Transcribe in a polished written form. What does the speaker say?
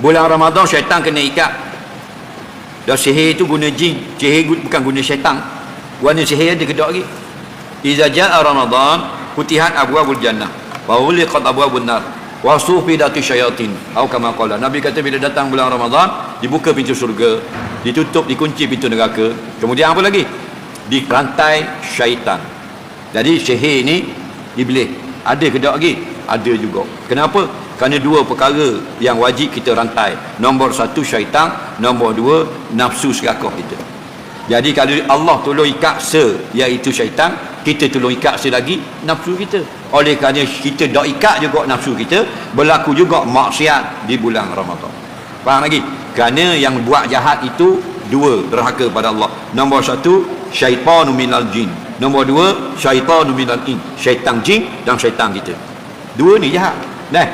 Bulan Ramadan syaitan kena ikat. Dan sihir itu guna jin, sihir bukan guna syaitan. Guna sihir ada kedok lagi. Iza jaa Ramadan futihat abwabul jannah wa uliqat abwabun nar wa sufidati syayatin. Atau kama qala. Nabi kata bila datang bulan Ramadan, dibuka pintu surga, ditutup, dikunci pintu neraka. Kemudian apa lagi? Dirantai syaitan. Jadi sihir ni iblis. Ada kedok lagi? Ada juga. Kenapa? Kerana dua perkara yang wajib kita rantai. Nombor satu syaitan, nombor dua nafsu serakah kita. Jadi kalau Allah tolong ikat iaitu syaitan, kita tolong ikat lagi nafsu kita. Oleh kerana kita dak ikat juga nafsu kita, berlaku juga maksiat di bulan Ramadan. Faham lagi? Kerana yang buat jahat itu dua, derhaka pada Allah. Nombor satu, syaitanu minal jin. Nombor dua, syaitanu minal in. Syaitan jin dan syaitan kita. Dua ni jahat. Dah.